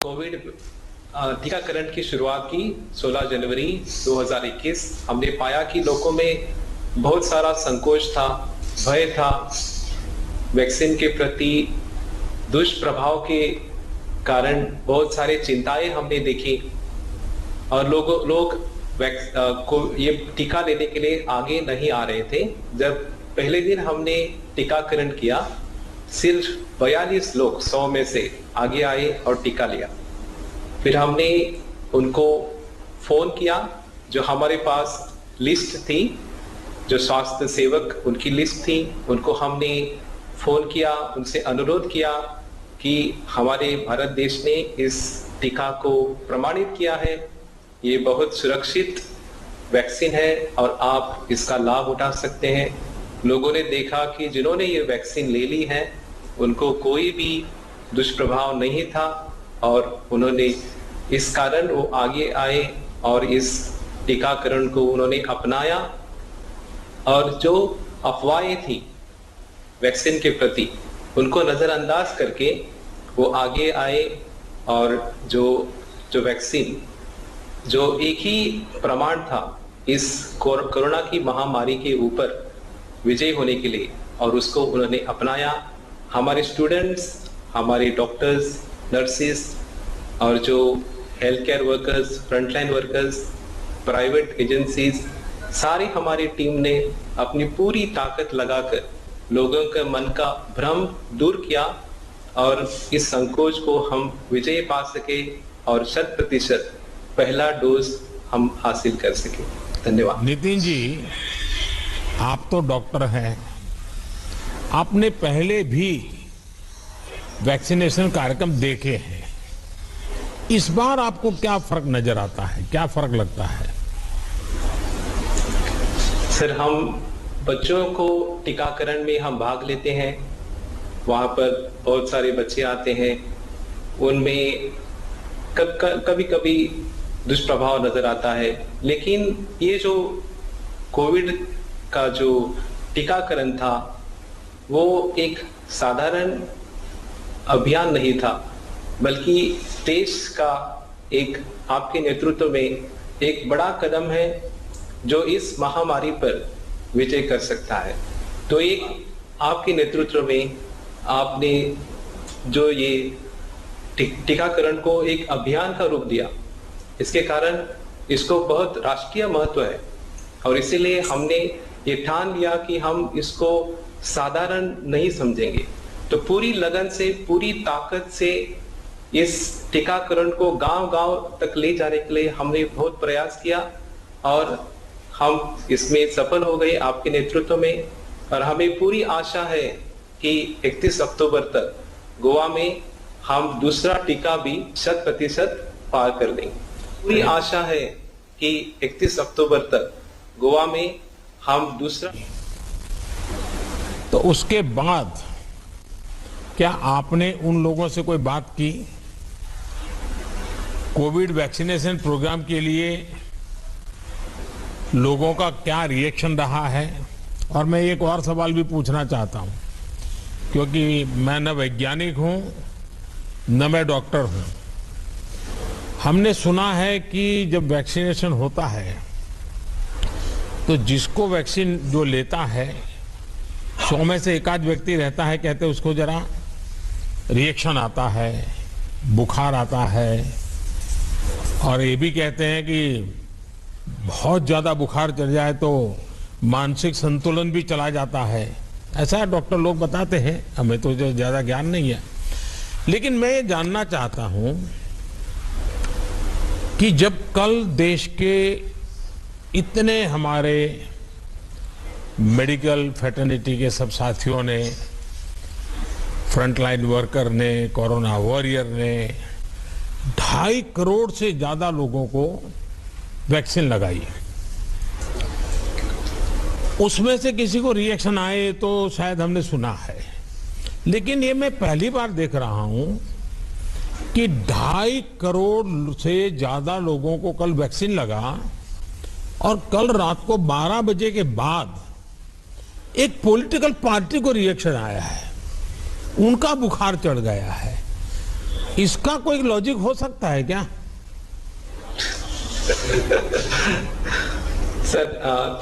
Covid टीकाकरण की शुरुआत की 16 जनवरी 2021। हमने पाया कि लोगों में बहुत सारा संकोच था, भय था। वैक्सीन के प्रति दुष्प्रभाव के कारण बहुत सारे चिंताएं हमने देखी और लोग ये टीका लेने के लिए आगे नहीं आ रहे थे। जब पहले दिन हमने टीकाकरण किया, सिर्फ 42 लोग 100 में से आगे आए और टीका लिया। फिर हमने उनको फोन किया, जो हमारे पास लिस्ट थी, जो स्वास्थ्य सेवक उनकी लिस्ट थी, उनको हमने फोन किया, उनसे अनुरोध किया कि हमारे भारत देश ने इस टीका को प्रमाणित किया है, ये बहुत सुरक्षित वैक्सीन है और आप इसका लाभ उठा सकते हैं। लोगों ने देखा कि जिन्होंने ये वैक्सीन ले ली है उनको कोई भी दुष्प्रभाव नहीं था और उन्होंने इस कारण वो आगे आए और इस टीकाकरण को उन्होंने अपनाया। और जो अफवाहें थी वैक्सीन के प्रति, उनको नजरअंदाज करके वो आगे आए और जो वैक्सीन, जो एक ही प्रमाण था इस कोरोना की महामारी के ऊपर विजय होने के लिए, और उसको उन्होंने अपनाया। हमारे स्टूडेंट्स, हमारे डॉक्टर्स, नर्सेस और जो health care workers, frontline workers, private agencies, सारी हमारी टीम ने अपनी पूरी ताकत लगाकर लोगों के मन का भ्रम दूर किया और इस संकोच को हम विजय पा सके और 100% पहला डोज हम हासिल कर सके। धन्यवाद। नितिन जी, आप तो डॉक्टर हैं, आपने पहले भी वैक्सीनेशन कार्यक्रम देखे हैं। इस बार आपको क्या फर्क नजर आता है, क्या फर्क लगता है? सर, हम बच्चों को टीकाकरण में हम भाग लेते हैं, वहां पर बहुत सारे बच्चे आते हैं, उनमें कभी कभी दुष्प्रभाव नजर आता है, लेकिन ये जो कोविड का जो टीकाकरण था वो एक साधारण अभियान नहीं था, बल्कि देश का एक आपके नेतृत्व में एक बड़ा कदम है जो इस महामारी पर विजय कर सकता है। तो एक आपके नेतृत्व में आपने जो ये टीकाकरण को एक अभियान का रूप दिया, इसके कारण इसको बहुत राष्ट्रीय महत्व है और इसीलिए हमने ये ठान लिया कि हम इसको साधारण नहीं समझेंगे। तो पूरी लगन से, पूरी ताकत से इस टीकाकरण को गांव-गांव तक ले जाने के लिए हमने बहुत प्रयास किया और हम इसमें सफल हो गए आपके नेतृत्व में। और हमें पूरी आशा है कि 31 अक्टूबर तक गोवा में हम दूसरा टीका भी 100% पार कर देंगे। पूरी आशा है कि 31 अक्टूबर तक गोवा में हम दूसरा। तो उसके बाद क्या आपने उन लोगों से कोई बात की? कोविड वैक्सीनेशन प्रोग्राम के लिए लोगों का क्या रिएक्शन रहा है? और मैं एक और सवाल भी पूछना चाहता हूं, क्योंकि मैं न वैज्ञानिक हूं न मैं डॉक्टर हूं। हमने सुना है कि जब वैक्सीनेशन होता है तो जिसको वैक्सीन जो लेता है 100 में से एक आध व्यक्ति रहता है, कहते हैं उसको जरा रिएक्शन आता है, बुखार आता है, और ये भी कहते हैं कि बहुत ज्यादा बुखार चढ़ जाए तो मानसिक संतुलन भी चला जाता है। ऐसा डॉक्टर लोग बताते हैं, हमें तो ज्यादा ज्ञान नहीं है। लेकिन मैं ये जानना चाहता हूं कि जब कल देश के इतने हमारे मेडिकल फ्रेटर्निटी के सब साथियों ने, फ्रंटलाइन वर्कर ने, कोरोना वॉरियर ने 2.5 करोड़ से ज्यादा लोगों को वैक्सीन लगाई, उसमें से किसी को रिएक्शन आए तो शायद हमने सुना है, लेकिन ये मैं पहली बार देख रहा हूं कि 2.5 करोड़ से ज्यादा लोगों को कल वैक्सीन लगा और कल रात को 12 बजे के बाद एक पॉलिटिकल पार्टी को रिएक्शन आया है, उनका बुखार चढ़ गया है। इसका कोई लॉजिक हो सकता है क्या? सर,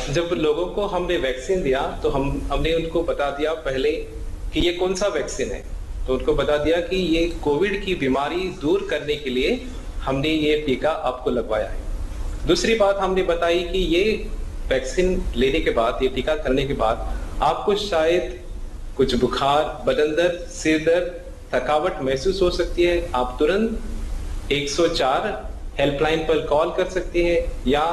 जब लोगों को हमने वैक्सीन दिया तो हमने उनको बता दिया पहले कि ये कौन सा वैक्सीन है। तो उनको बता दिया कि ये कोविड की बीमारी दूर करने के लिए हमने ये टीका आपको लगवाया है। दूसरी बात हमने बताई कि ये वैक्सीन लेने के बाद, ये टीका करने के बाद आपको शायद कुछ बुखार, बदन दर्द, सिर दर्द, थकावट महसूस हो सकती है। आप तुरंत 104 हेल्पलाइन पर कॉल कर सकते हैं या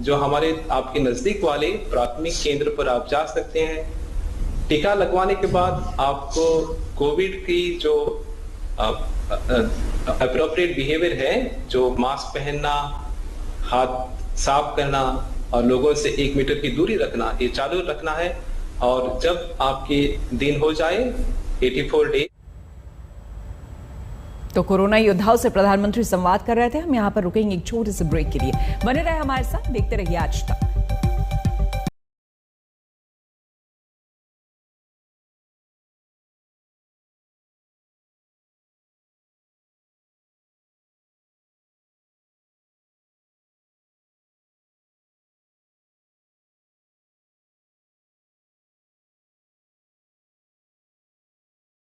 जो हमारे आपके नजदीक वाले प्राथमिक केंद्र पर आप जा सकते हैं। टीका लगवाने के बाद आपको कोविड की जो अप्रोप्रिएट बिहेवियर है, जो मास्क पहनना, हाथ साफ करना और लोगों से 1 मीटर की दूरी रखना, ये चालू रखना है। और जब आपके दिन हो जाए 84 डे। तो कोरोना योद्धाओं से प्रधानमंत्री संवाद कर रहे थे। हम यहाँ पर रुकेंगे एक छोटे से ब्रेक के लिए। बने रहे हमारे साथ, देखते रहिए आज तक।